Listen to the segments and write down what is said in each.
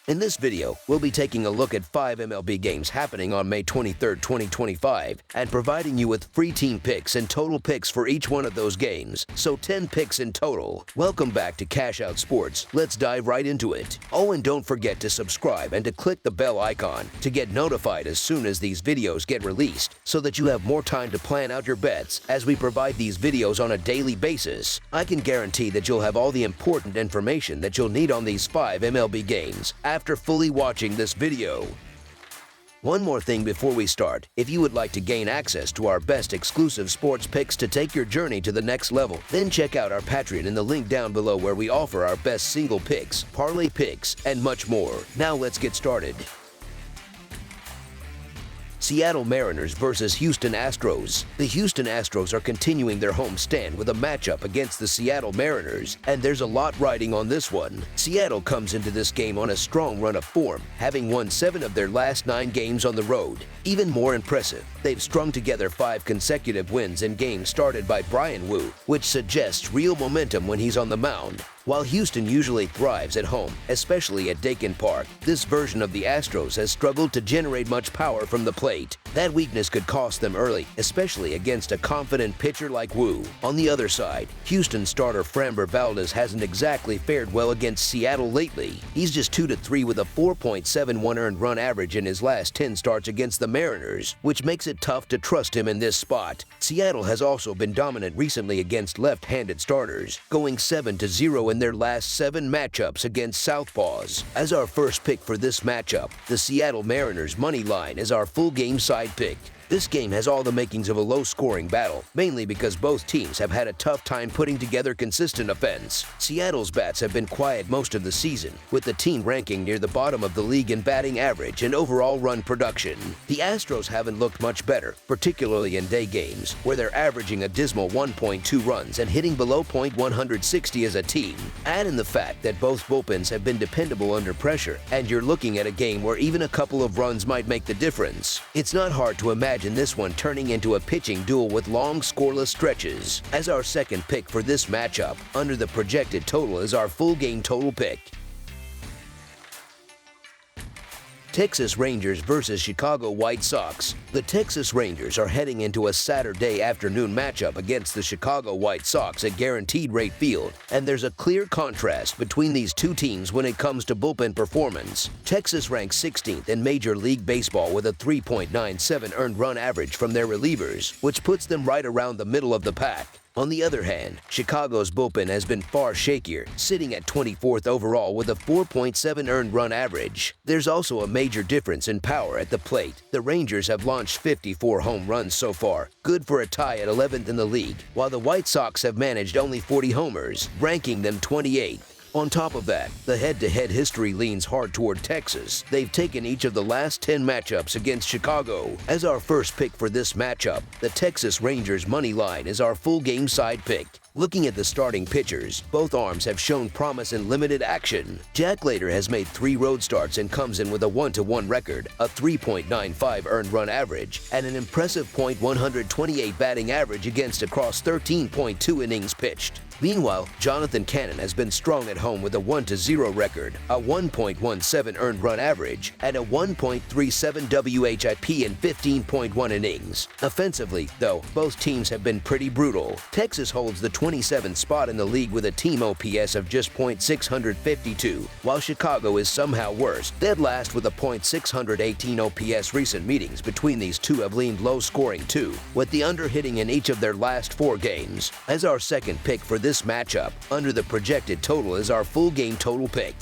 In this video, we'll be taking a look at 5 MLB games happening on May 23, 2025, and providing you with free team picks and total picks for each one of those games, so 10 picks in total. Welcome back to Cash Out Sports. Let's dive right into it. Oh, and don't forget to subscribe and to click the bell icon to get notified as soon as these videos get released, so that you have more time to plan out your bets as we provide these videos on a daily basis. I can guarantee that you'll have all the important information that you'll need on these 5 MLB games after fully watching this video. One more thing before we start. If you would like to gain access to our best exclusive sports picks to take your journey to the next level, then check out our Patreon in the link down below, where we offer our best single picks, parlay picks, and much more. Now let's get started. Seattle Mariners versus Houston Astros. The Houston Astros are continuing their home stand with a matchup against the Seattle Mariners, and there's a lot riding on this one. Seattle comes into this game on a strong run of form, having won 7 of their last 9 games on the road. Even more impressive, they've strung together 5 consecutive wins in games started by Bryan Woo, which suggests real momentum when he's on the mound. While Houston usually thrives at home, especially at Dakin Park, this version of the Astros has struggled to generate much power from the plate. That weakness could cost them early, especially against a confident pitcher like Woo. On the other side, Houston starter Framber Valdez hasn't exactly fared well against Seattle lately. He's just 2-3 with a 4.71 earned run average in his last 10 starts against the Mariners, which makes it tough to trust him in this spot. Seattle has also been dominant recently against left-handed starters, going 7-0 in their last 7 matchups against southpaws. As our first pick for this matchup, the Seattle Mariners money line is our full game side pick. This game has all the makings of a low-scoring battle, mainly because both teams have had a tough time putting together consistent offense. Seattle's bats have been quiet most of the season, with the team ranking near the bottom of the league in batting average and overall run production. The Astros haven't looked much better, particularly in day games, where they're averaging a dismal 1.2 runs and hitting below .160 as a team. Add in the fact that both bullpens have been dependable under pressure, and you're looking at a game where even a couple of runs might make the difference. It's not hard to imagine this one turning into a pitching duel with long scoreless stretches. As our second pick for this matchup, under the projected total is our full game total pick. Texas Rangers versus Chicago White Sox. The Texas Rangers are heading into a Saturday afternoon matchup against the Chicago White Sox at Guaranteed Rate Field, and there's a clear contrast between these two teams when it comes to bullpen performance. Texas ranks 16th in Major League Baseball with a 3.97 earned run average from their relievers, which puts them right around the middle of the pack. On the other hand, Chicago's bullpen has been far shakier, sitting at 24th overall with a 4.7 earned run average. There's also a major difference in power at the plate. The Rangers have launched 54 home runs so far, good for a tie at 11th in the league, while the White Sox have managed only 40 homers, ranking them 28th. On top of that, the head-to-head history leans hard toward Texas. They've taken each of the last 10 matchups against Chicago. As our first pick for this matchup, the Texas Rangers money line is our full game side pick. Looking at the starting pitchers, both arms have shown promise in limited action. Jack Leiter has made 3 road starts and comes in with a 1-1 record, a 3.95 earned run average, and an impressive .128 batting average against across 13.2 innings pitched. Meanwhile, Jonathan Cannon has been strong at home with a 1-0 record, a 1.17 earned run average, and a 1.37 WHIP in 15.1 innings. Offensively, though, both teams have been pretty brutal. Texas holds the 27th spot in the league with a team OPS of just .652, while Chicago is somehow worse, dead last with a .618 OPS. Recent meetings between these two have leaned low-scoring too, with the under hitting in each of their last 4 games. As our second pick for this matchup, under the projected total is our full game total pick.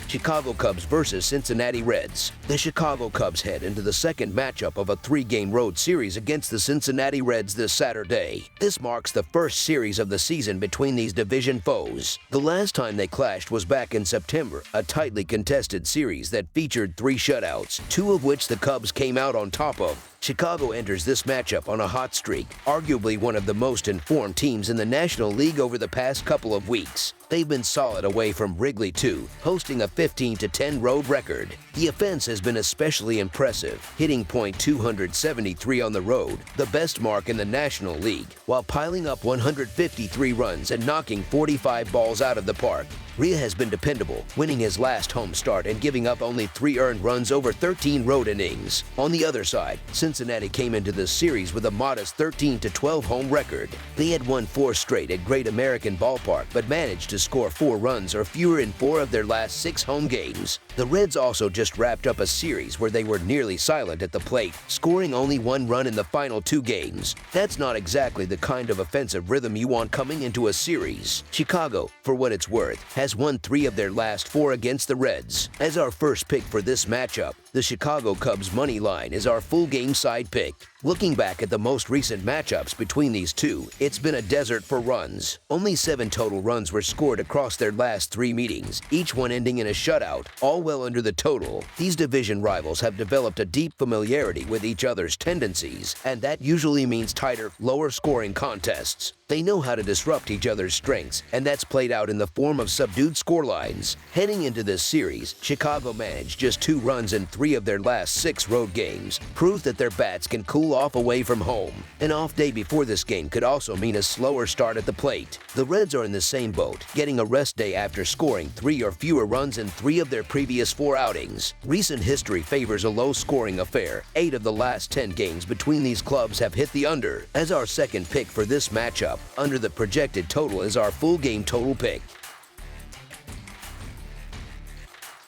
Chicago Cubs versus Cincinnati Reds. The Chicago Cubs head into the second matchup of a 3-game road series against the Cincinnati Reds this Saturday. This marks the first series of the season between these division foes. The last time they clashed was back in September, a tightly contested series that featured 3 shutouts, 2 of which the Cubs came out on top of. Chicago enters this matchup on a hot streak, arguably one of the most informed teams in the National League over the past couple of weeks. They've been solid away from Wrigley too, hosting a 15-10 road record. The offense has been especially impressive, hitting .273 on the road, the best mark in the National League, while piling up 153 runs and knocking 45 balls out of the park. Rhea has been dependable, winning his last home start and giving up only 3 earned runs over 13 road innings. On the other side, Cincinnati came into this series with a modest 13-12 home record. They had won 4 straight at Great American Ballpark but managed to score 4 runs or fewer in 4 of their last 6 home games. The Reds also just wrapped up a series where they were nearly silent at the plate, scoring only 1 run in the final 2 games. That's not exactly the kind of offensive rhythm you want coming into a series. Chicago, for what it's worth, has won 3 of their last 4 against the Reds. As our first pick for this matchup, the Chicago Cubs money line is our full game side pick. Looking back at the most recent matchups between these two, it's been a desert for runs. Only 7 total runs were scored across their last 3 meetings, each one ending in a shutout, all well under the total. These division rivals have developed a deep familiarity with each other's tendencies, and that usually means tighter, lower-scoring contests. They know how to disrupt each other's strengths, and that's played out in the form of subdued scorelines. Heading into this series, Chicago managed just 2 runs in 3 of their last 6 road games, proof that their bats can cool off away from home. An off day before this game could also mean a slower start at the plate. The Reds are in the same boat, getting a rest day after scoring 3 or fewer runs in 3 of their previous 4 outings. Recent history favors a low-scoring affair. 8 of the last 10 games between these clubs have hit the under. As our second pick for this matchup, under the projected total is our full game total pick.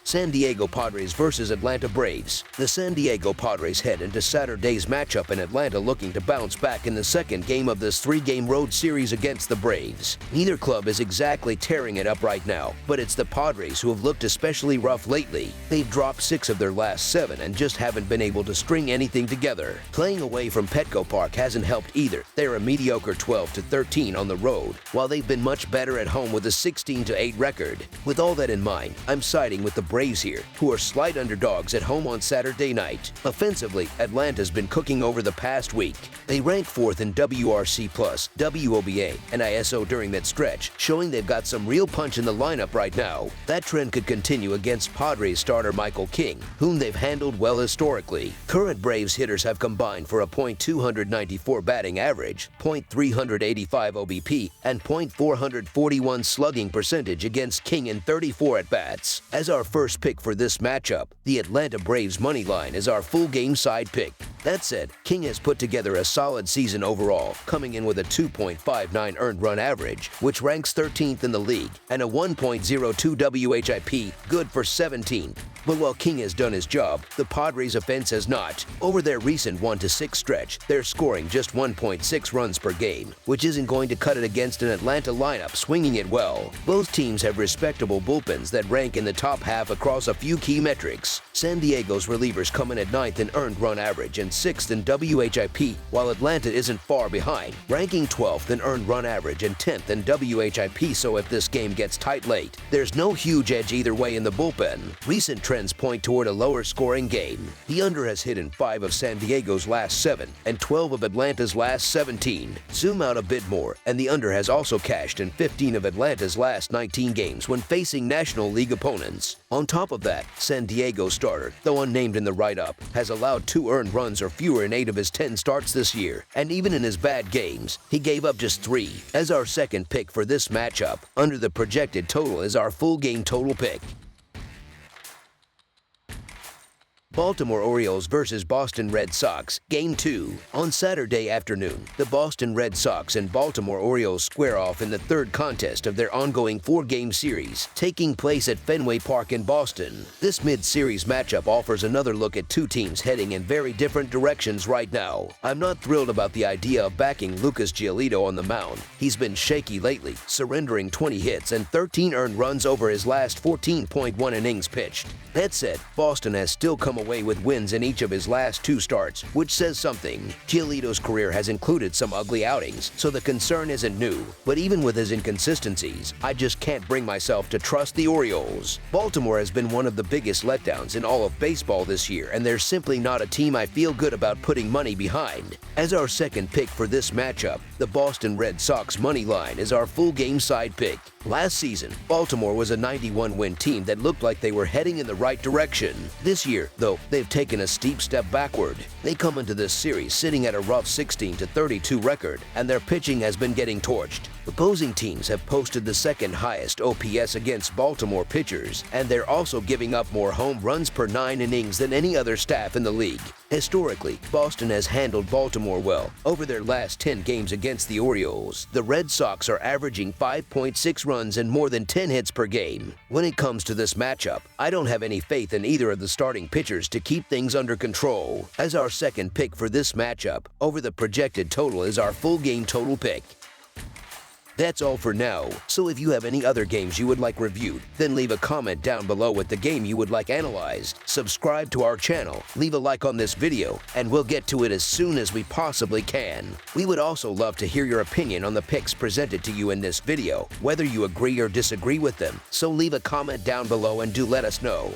San Diego Padres versus Atlanta Braves. The San Diego Padres head into Saturday's matchup in Atlanta looking to bounce back in the second game of this 3-game road series against the Braves. Neither club is exactly tearing it up right now, but it's the Padres who have looked especially rough lately. They've dropped 6 of their last 7 and just haven't been able to string anything together. Playing away from Petco Park hasn't helped either. They're a mediocre 12-13 on the road, while they've been much better at home with a 16-8 record. With all that in mind, I'm siding with the Braves here, who are slight underdogs at home on Saturday night. Offensively, Atlanta's been cooking over the past week. They rank 4th in WRC+, WOBA, and ISO during that stretch, showing they've got some real punch in the lineup right now. That trend could continue against Padres starter Michael King, whom they've handled well historically. Current Braves hitters have combined for a .294 batting average, .385 OBP, and .441 slugging percentage against King in 34 at-bats. As our first pick for this matchup, the Atlanta Braves money line is our full game side pick. That said, King has put together a solid season overall, coming in with a 2.59 earned run average, which ranks 13th in the league, and a 1.02 WHIP, good for 17th. But while King has done his job, the Padres offense has not. Over their recent 1-6 stretch, they're scoring just 1.6 runs per game, which isn't going to cut it against an Atlanta lineup swinging it well. Both teams have respectable bullpens that rank in the top half across a few key metrics. San Diego's relievers come in at 9th in earned run average and 6th in WHIP, while Atlanta isn't far behind, ranking 12th in earned run average and 10th in WHIP. So if this game gets tight late, there's no huge edge either way in the bullpen. Recent trends point toward a lower scoring game. The under has hit in 5 of San Diego's last 7 and 12 of Atlanta's last 17. Zoom out a bit more, and the under has also cashed in 15 of Atlanta's last 19 games when facing National League opponents. On top of that, San Diego starter, though unnamed in the write-up, has allowed 2 earned runs or fewer in 8 of his 10 starts this year, and even in his bad games, he gave up just 3. As our second pick for this matchup, under the projected total is our full game total pick. Baltimore Orioles versus Boston Red Sox, Game 2. On Saturday afternoon, the Boston Red Sox and Baltimore Orioles square off in the 3rd contest of their ongoing 4-game series, taking place at Fenway Park in Boston. This mid-series matchup offers another look at 2 teams heading in very different directions right now. I'm not thrilled about the idea of backing Lucas Giolito on the mound. He's been shaky lately, surrendering 20 hits and 13 earned runs over his last 14.1 innings pitched. That said, Boston has still come away away with wins in each of his last 2 starts, which says something. Giolito's career has included some ugly outings, so the concern isn't new. But even with his inconsistencies, I just can't bring myself to trust the Orioles. Baltimore has been one of the biggest letdowns in all of baseball this year, and they're simply not a team I feel good about putting money behind. As our second pick for this matchup, the Boston Red Sox money line is our full game side pick. Last season, Baltimore was a 91-win team that looked like they were heading in the right direction. This year, though, they've taken a steep step backward. They come into this series sitting at a rough 16-32 record, and their pitching has been getting torched. Opposing teams have posted the second highest OPS against Baltimore pitchers, and they're also giving up more home runs per 9 innings than any other staff in the league. Historically, Boston has handled Baltimore well. Over their last 10 games against the Orioles, the Red Sox are averaging 5.6 runs and more than 10 hits per game. When it comes to this matchup, I don't have any faith in either of the starting pitchers to keep things under control. As our second pick for this matchup, over the projected total is our full game total pick. That's all for now, so if you have any other games you would like reviewed, then leave a comment down below with the game you would like analyzed. Subscribe to our channel, leave a like on this video, and we'll get to it as soon as we possibly can. We would also love to hear your opinion on the picks presented to you in this video, whether you agree or disagree with them, so leave a comment down below and do let us know.